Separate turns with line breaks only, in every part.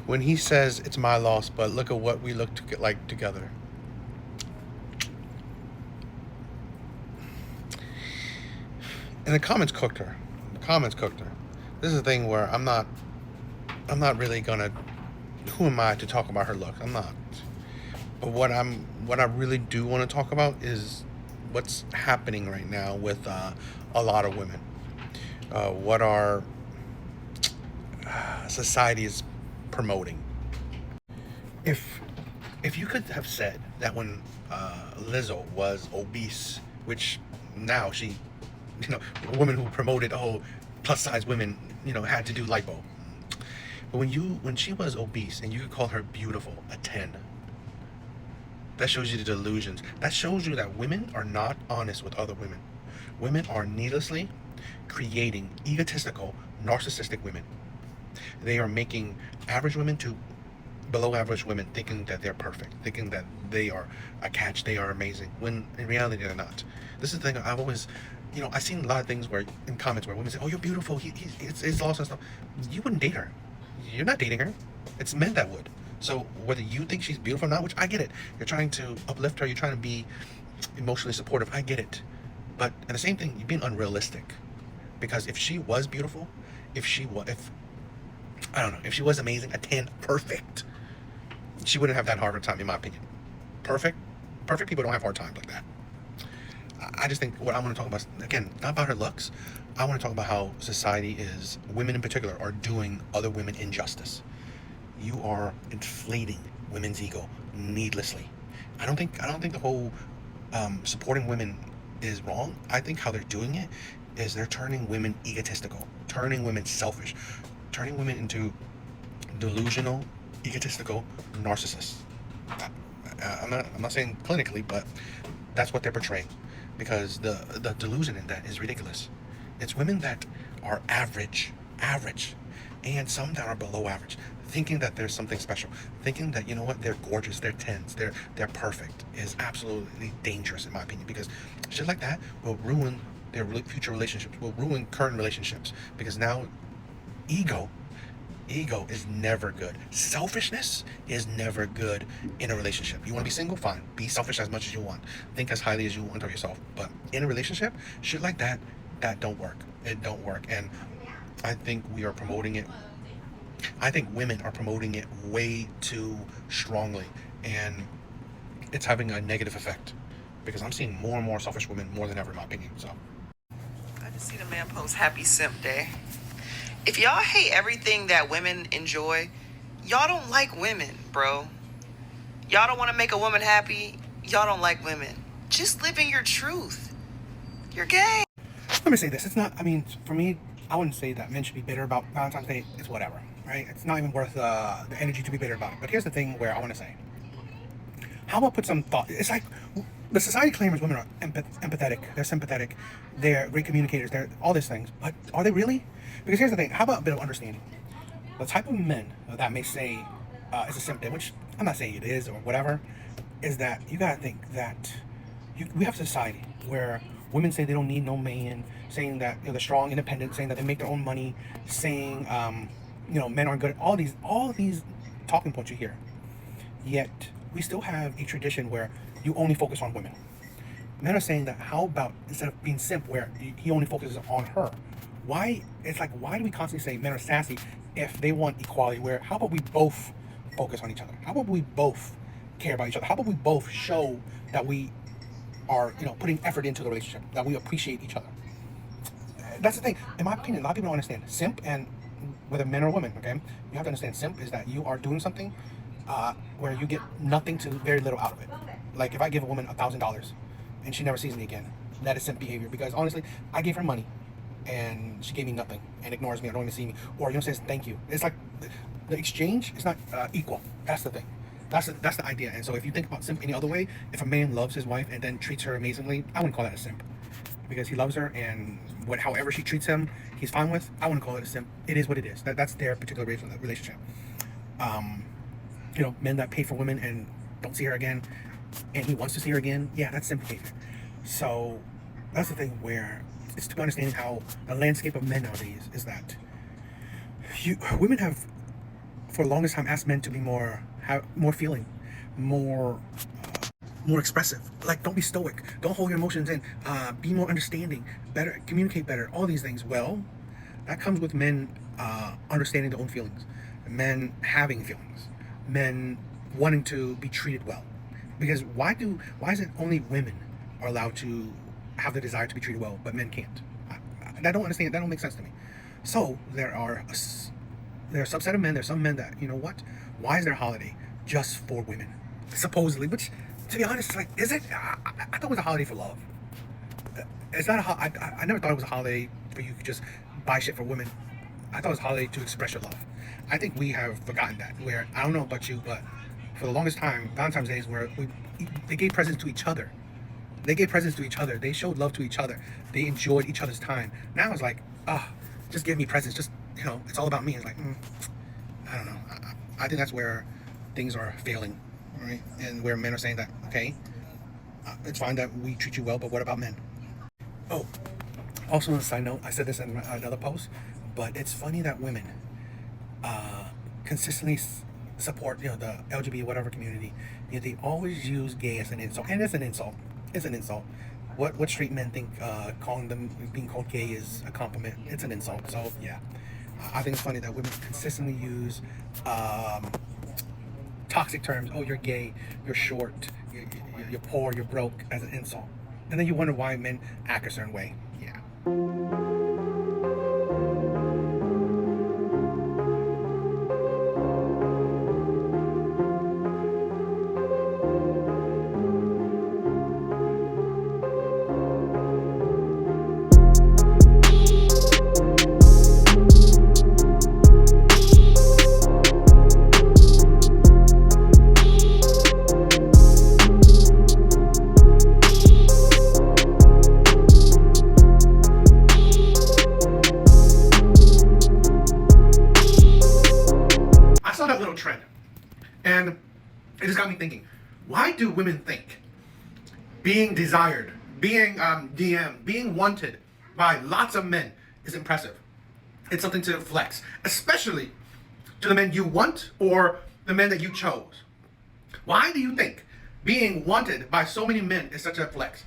when he says it's my loss, but look at what we look to like together. And the comments cooked her. The comments cooked her. This is a thing where I'm not really gonna. Who am I to talk about her looks? I'm not. But what I really do want to talk about is what's happening right now with a lot of women. What our society is promoting. If if you could have said that when Lizzo was obese, which now she, a woman who promoted plus size women, had to do lipo. But when she was obese and you could call her beautiful, a 10, that shows you the delusions. That shows you that women are not honest with other women. Women are needlessly creating egotistical, narcissistic women. They are making average women to below average women thinking that they're perfect, thinking that they are a catch, they are amazing, when in reality they're not. This is the thing I've always, I've seen a lot of things where in comments where women say, "Oh, you're beautiful. It's lost and stuff." You wouldn't date her. You're not dating her. It's men that would. So whether you think she's beautiful or not, which I get it, you're trying to uplift her, you're trying to be emotionally supportive. I get it, but at the same thing, you're being unrealistic. Because if she was beautiful, if I don't know, if she was amazing, a 10, perfect, she wouldn't have that hard of a time, in my opinion. Perfect, perfect people don't have hard times like that. I just think what I want to talk about, again, not about her looks. I want to talk about how society is, women in particular, are doing other women injustice. You are inflating women's ego needlessly. I don't think the whole supporting women is wrong. I think how they're doing it is they're turning women egotistical, turning women selfish, turning women into delusional, egotistical narcissists. I'm not saying clinically, but that's what they're portraying, because the delusion in that is ridiculous. It's women that are average, and some that are below average, thinking that there's something special, thinking that, they're gorgeous, they're tens, they're perfect, is absolutely dangerous in my opinion, because shit like that will ruin their future relationships, will ruin current relationships, because now ego ego is never good. Selfishness is never good in a relationship. You want to be single? Fine. Be selfish as much as you want. Think as highly as you want of yourself. But in a relationship, shit like that don't work. It don't work. And I think we are promoting it. I think women are promoting it way too strongly. And it's having a negative effect. Because I'm seeing more and more selfish women more than ever, in my opinion. So.
I just see the man post Happy Simp Day. If y'all hate everything that women enjoy, y'all don't like women, bro. Y'all don't want to make a woman happy. Y'all don't like women. Just live in your truth. You're gay.
Let me say this. It's not, for me, I wouldn't say that men should be bitter about Valentine's Day. It's whatever, right? It's not even worth the energy to be bitter about it. But here's the thing where I want to say. How about put some thought? It's like the society claims women are empathetic, they're sympathetic, they're great communicators, they're all these things. But are they really? Because here's the thing. How about a bit of understanding? The type of men that may say it's a symptom, which I'm not saying it is or whatever, is that you gotta think that we have a society where women say they don't need no man, saying that they're strong, independent, saying that they make their own money, saying men aren't good. All these talking points you hear. Yet we still have a tradition where you only focus on women. Men are saying that how about instead of being simp where he only focuses on her? Why do we constantly say men are sassy if they want equality, where how about we both focus on each other? How about we both care about each other? How about we both show that we are, putting effort into the relationship, that we appreciate each other? That's the thing. In my opinion, a lot of people don't understand. Simp, and whether men or women, okay? You have to understand simp is that you are doing something where you get nothing to very little out of it. Like if I give a woman $1,000 and she never sees me again, that is simp behavior, because honestly, I gave her money and she gave me nothing and ignores me or don't even see me, or says thank you. It's like the exchange is not equal. That's the thing. That's the idea. And so if you think about simp any other way, if a man loves his wife and then treats her amazingly, I wouldn't call that a simp, because he loves her, and however she treats him, he's fine with. I wouldn't call it a simp. It is what it is. That's their particular relationship. Men that pay for women and don't see her again, and he wants to see her again, yeah, that's simp behavior. So that's the thing where it's to understand how the landscape of men nowadays is that women have for the longest time asked men to be have more feeling, more more expressive. Like, don't be stoic. Don't hold your emotions in. Be more understanding. Better communicate better. All these things. Well, that comes with men understanding their own feelings, men having feelings, men wanting to be treated well. Because why is it only women are allowed to have the desire to be treated well, but men can't? I don't understand. That don't make sense to me. So there are a subset of men. There's some men that, you know what? Why is there a holiday just for women? Supposedly, which, to be honest, like, is it? I thought it was a holiday for love. It's not I never thought it was a holiday for you to just buy shit for women. I thought it was a holiday to express your love. I think we have forgotten that. Where, I don't know about you, but for the longest time, Valentine's Day is where they gave presents to each other. They gave presents to each other. They showed love to each other. They enjoyed each other's time. Now it's like, just give me presents. Just, it's all about me. It's like, I don't know. I think that's where things are failing, right? And where men are saying that, okay, it's fine that we treat you well, but what about men? Oh, also on a side note, I said this in another post, but it's funny that women consistently support, the LGBT whatever community. They always use gay as an insult, and it's an insult. It's an insult. What straight men think calling them being called gay is a compliment? It's an insult. So yeah, I think it's funny that women consistently use toxic terms. Oh, you're gay, you're short, you're poor, you're broke, as an insult, and then you wonder why men act a certain way. Yeah. That little trend, and it just got me thinking, why do women think being desired, being DM, being wanted by lots of men is impressive? It's something to flex, especially to the men you want or the men that you chose. Why do you think being wanted by so many men is such a flex?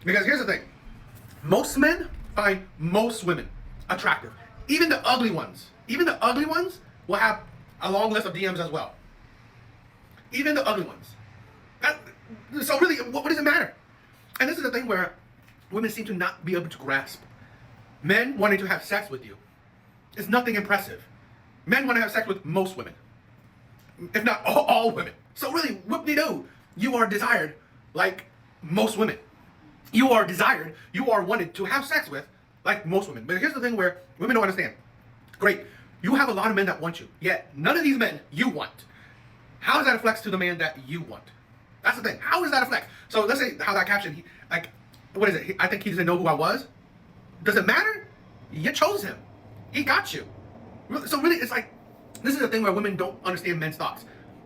Because here's the thing, most men find most women attractive. Even the ugly ones will have a long list of DMs as well. Even the ugly ones. So really, what does it matter? And this is the thing where women seem to not be able to grasp. Men wanting to have sex with you is nothing impressive. Men want to have sex with most women, if not all women. So really, whoop-de-doo, you are desired like most women. You are desired, you are wanted to have sex with like most women. But here's the thing where women don't understand. Great. You have a lot of men that want you, yet none of these men you want. How is that a flex to the man that you want? That's the thing. How is that a flex? So let's say how that caption, what is it? I think he doesn't know who I was. Does it matter? You chose him. He got you. So really, it's like, this is the thing where women don't understand men's thoughts.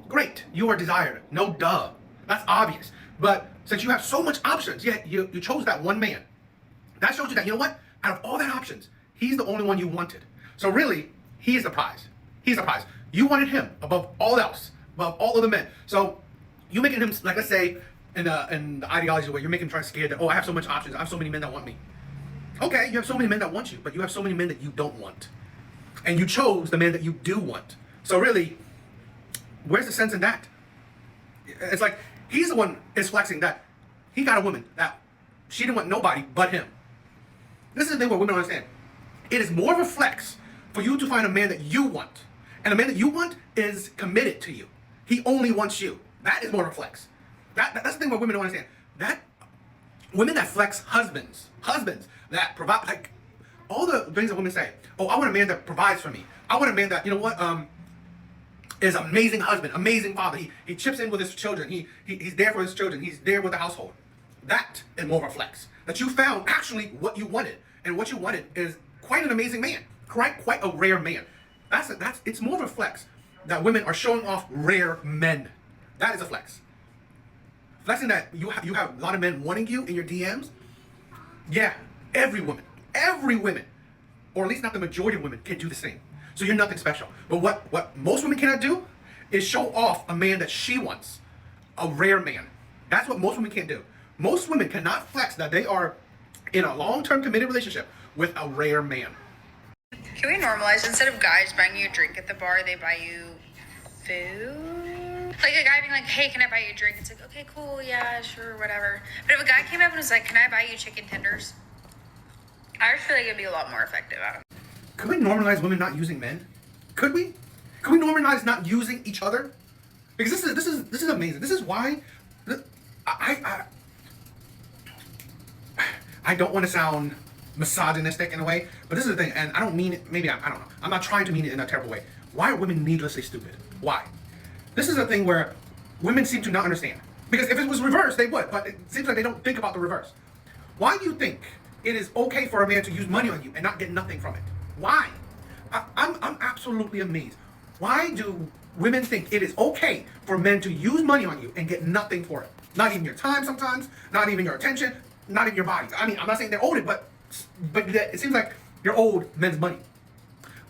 Great, you are desired. No duh. That's obvious. But since you have so much options, yet you chose that one man. That shows you that, you know what? Out of all that options, he's the only one you wanted. So really, he is the prize. He's the prize. You wanted him above all else, above all other men. So you making him, like, let's say, in the ideology where you're making him try to scare that, oh, I have so much options. I have so many men that want me. Okay, you have so many men that want you, but you have so many men that you don't want. And you chose the man that you do want. So really, where's the sense in that? It's like, he's the one is flexing that he got a woman that she didn't want nobody but him. This is the thing where women don't understand. It is more of a flex for you to find a man that you want. And a man that you want is committed to you. He only wants you. That is more of a flex. That's the thing where women don't understand. That women that flex husbands that provide, like, all the things that women say. Oh, I want a man that provides for me. I want a man that, you know what, is an amazing husband, amazing father. He chips in with his children. He's there for his children. He's there with the household. That is more of a flex. That you found actually what you wanted. And what you wanted is quite an amazing man. Quite a rare man. It's more of a flex that women are showing off rare men. That is a flex. Flexing that you have a lot of men wanting you in your DMs. Yeah, every woman, or at least not the majority of women, can do the same. So you're nothing special. But what most women cannot do is show off a man that she wants, a rare man. That's what most women can't do. Most women cannot flex that they are in a long-term committed relationship with a rare man.
Can we normalize, instead of guys buying you a drink at the bar, they buy you food? Like a guy being like, hey, can I buy you a drink? It's like, okay, cool, yeah, sure, whatever. But if a guy came up and was like, can I buy you chicken tenders? I just feel like it'd be a lot more effective. I don't know.
Could we normalize women not using men? Could we? Could we normalize not using each other? Because this is amazing. This is why I don't want to sound misogynistic in a way, but this is the thing, and I don't mean it, maybe I don't know. I'm not trying to mean it in a terrible way. Why are women needlessly stupid? Why? This is a thing where women seem to not understand. Because if it was reversed, they would, but it seems like they don't think about the reverse. Why do you think it is okay for a man to use money on you and not get nothing from it? Why? I'm absolutely amazed. Why do women think it is okay for men to use money on you and get nothing for it? Not even your time sometimes, not even your attention, not even your body. I mean, I'm not saying they're owed it, but it seems like you're owed men's money.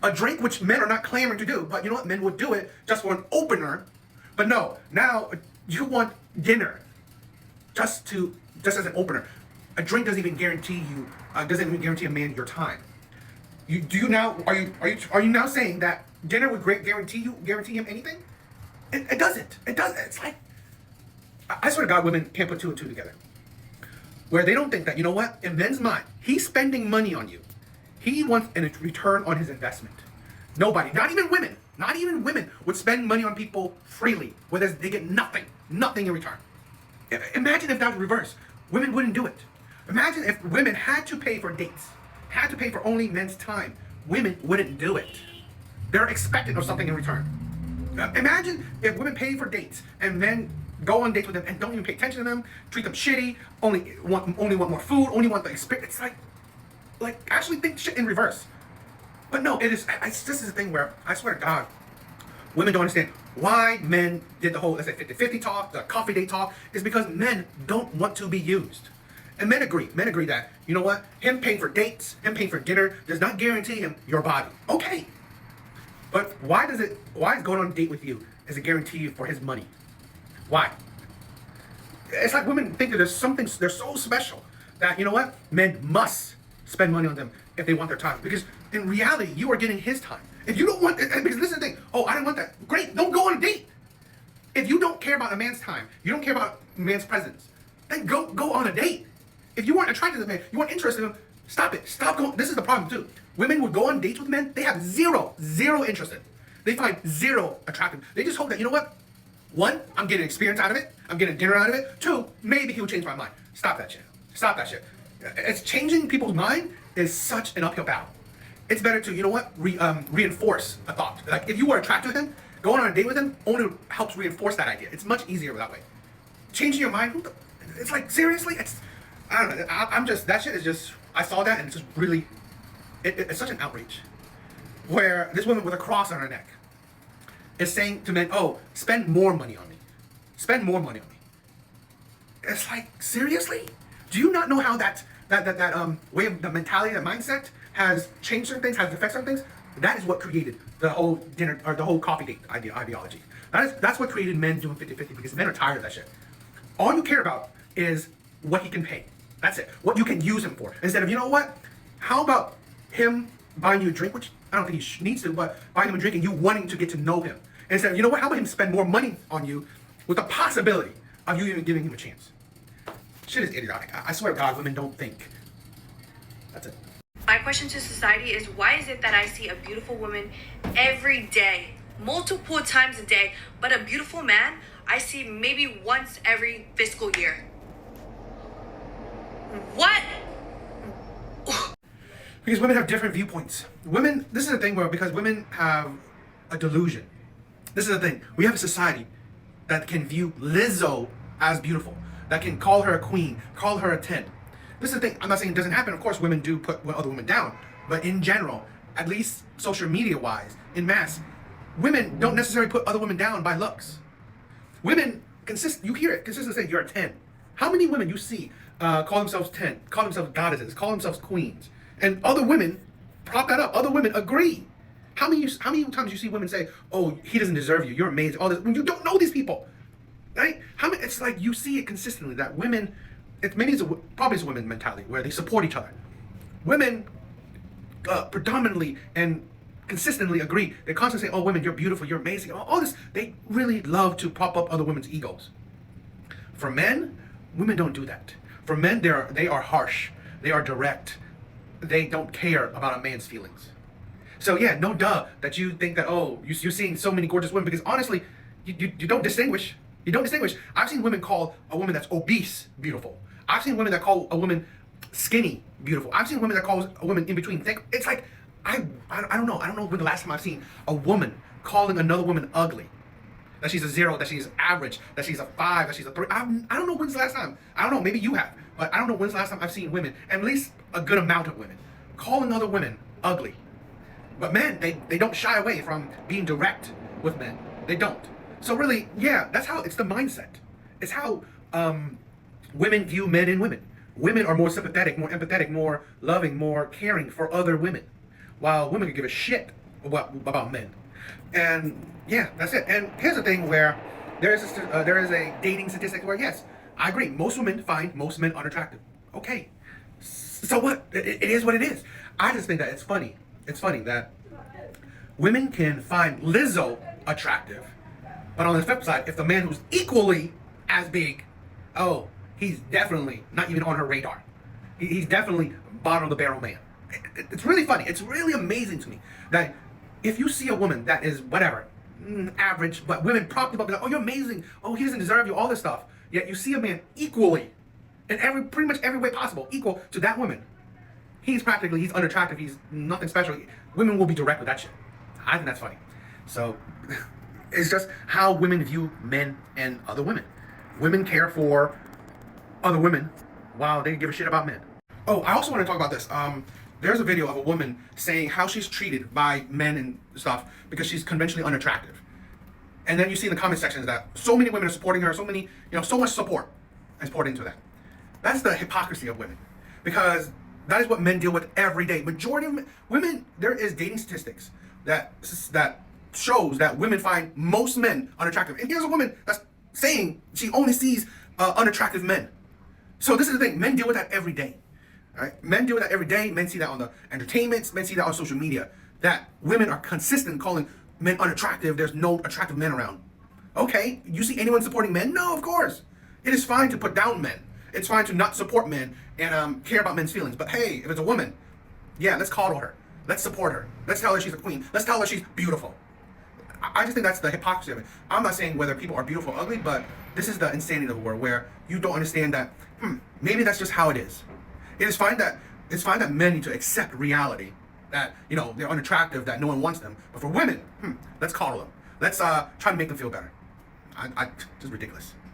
A drink which men are not clamoring to do, but you know what? Men would do it just for an opener. But no, now you want dinner just as an opener. A drink doesn't even guarantee you, doesn't even guarantee a man your time. Are you now saying that dinner would guarantee him anything? It doesn't. It doesn't. It's like, I swear to God, women can't put two and two together. Where they don't think that, you know what, in men's mind, he's spending money on you. He wants a return on his investment. Nobody, not even women would spend money on people freely, where they get nothing in return. Imagine if that was reversed. Women wouldn't do it. Imagine if women had to pay for dates, had to pay for only men's time. Women wouldn't do it. They're expectant of something in return. Imagine if women pay for dates and men go on dates with them and don't even pay attention to them, treat them shitty, only want more food, only want the experience. It's like actually think shit in reverse. But no, this is a thing where I swear to God, women don't understand why men did the whole, let's say, 50-50 talk, the coffee date talk, is because men don't want to be used. And men agree that, you know what, him paying for dates, him paying for dinner, does not guarantee him your body. Okay. But why is going on a date with you as a guarantee for his money? Why? It's like women think that they're so special that, you know what, men must spend money on them if they want their time. Because in reality, you are getting his time. If you don't want, because this is the thing, oh, I don't want that. Great, don't go on a date. If you don't care about a man's time, you don't care about a man's presence, then go on a date. If you weren't attracted to the man, you weren't interested in him, stop it. Stop going. This is the problem too. Women would go on dates with men, they have zero interest in. They find zero attractive. They just hope that, you know what? One, I'm getting experience out of it. I'm getting dinner out of it. Two, maybe he'll change my mind. Stop that shit. Stop that shit. It's changing people's mind is such an uphill battle. It's better to, you know what, reinforce a thought. Like if you were attracted to him, going on a date with him only helps reinforce that idea. It's much easier that way. Changing your mind, it's like, seriously? I don't know. I'm just, that shit is just, I saw that and it's just really, it's such an outrage. Where this woman with a cross on her neck is saying to men, oh, spend more money on me. Spend more money on me. It's like, seriously? Do you not know how that way of the mentality, that mindset has changed certain things, has affected certain things? That is what created the whole dinner or the whole coffee date ideology. That's what created men doing 50-50, because men are tired of that shit. All you care about is what he can pay. That's it. What you can use him for. Instead of, you know what? How about him buying you a drink, which I don't think he needs to, but buying him a drink and you wanting to get to know him. Instead of, you know what? How about him spend more money on you with the possibility of you even giving him a chance? Shit is idiotic. I swear to God, women don't think. That's it.
My question to society is, why is it that I see a beautiful woman every day, multiple times a day, but a beautiful man I see maybe once every fiscal year? What?
Because women have different viewpoints. Women, this is the thing where, because women have a delusion. This is the thing. We have a society that can view Lizzo as beautiful, that can call her a queen, call her a 10. This is the thing. I'm not saying it doesn't happen. Of course, women do put other women down. But in general, at least social media-wise, in mass, women don't necessarily put other women down by looks. Women, you hear it consistently say, you're a 10. How many women you see call themselves 10, call themselves goddesses, call themselves queens? And other women prop that up. Other women agree. How many times you see women say, "Oh, he doesn't deserve you. You're amazing." All this when you don't know these people, right? How many? It's like you see it consistently that women. Probably it's a women mentality where they support each other. Women predominantly and consistently agree. They constantly say, "Oh, women, you're beautiful. You're amazing." All this. They really love to prop up other women's egos. For men, women don't do that. For men, they are harsh. They are direct. They don't care about a man's feelings. So yeah, no duh that you think that, oh, you're seeing so many gorgeous women, because honestly, you don't distinguish. You don't distinguish. I've seen women call a woman that's obese beautiful. I've seen women that call a woman skinny beautiful. I've seen women that call a woman in between thick. It's like I don't know. I don't know when the last time I've seen a woman calling another woman ugly. That she's a 0, that she's average, that she's a 5, that she's a 3. I don't know when's the last time. I don't know, maybe you have. But I don't know when's the last time I've seen women, at least a good amount of women, calling other women ugly. But men, they don't shy away from being direct with men. They don't. So really, yeah, that's how, it's the mindset. It's how women view men and women. Women are more sympathetic, more empathetic, more loving, more caring for other women, while women can give a shit about men. And yeah, that's it. And here's the thing where there is a dating statistic where, yes, I agree, most women find most men unattractive. Okay, so what? It is what it is. I just think that it's funny. It's funny that women can find Lizzo attractive, but on the flip side, if the man who's equally as big, oh, he's definitely not even on her radar. He's definitely bottom of the barrel man. It's really funny. It's really amazing to me that if you see a woman that is whatever, average, but women prop them up, like, oh, you're amazing, oh, he doesn't deserve you, all this stuff. Yet you see a man equally, in pretty much every way possible, equal to that woman. He's unattractive, he's nothing special. Women will be direct with that shit. I think that's funny. So, it's just how women view men and other women. Women care for other women while they give a shit about men. Oh, I also want to talk about this. There's a video of a woman saying how she's treated by men and stuff because she's conventionally unattractive. And then you see in the comment sections that so many women are supporting her, so much support is poured into that. That's the hypocrisy of women. Because that is what men deal with every day. Majority of women, there is dating statistics that shows that women find most men unattractive. And here's a woman that's saying she only sees unattractive men. So this is the thing, men deal with that every day. Right? Men deal with that every day. Men see that on the entertainments. Men see that on social media. That women are consistent calling men unattractive. There's no attractive men around. Okay, you see anyone supporting men? No, of course. It is fine to put down men. It's fine to not support men and care about men's feelings. But hey, if it's a woman, yeah, let's coddle her. Let's support her. Let's tell her she's a queen. Let's tell her she's beautiful. I just think that's the hypocrisy of it. I'm not saying whether people are beautiful or ugly, but this is the insanity of the world where you don't understand that, maybe that's just how it is. It's fine that men need to accept reality, that, they're unattractive, that no one wants them. But for women, let's coddle them. Let's try to make them feel better. Just ridiculous.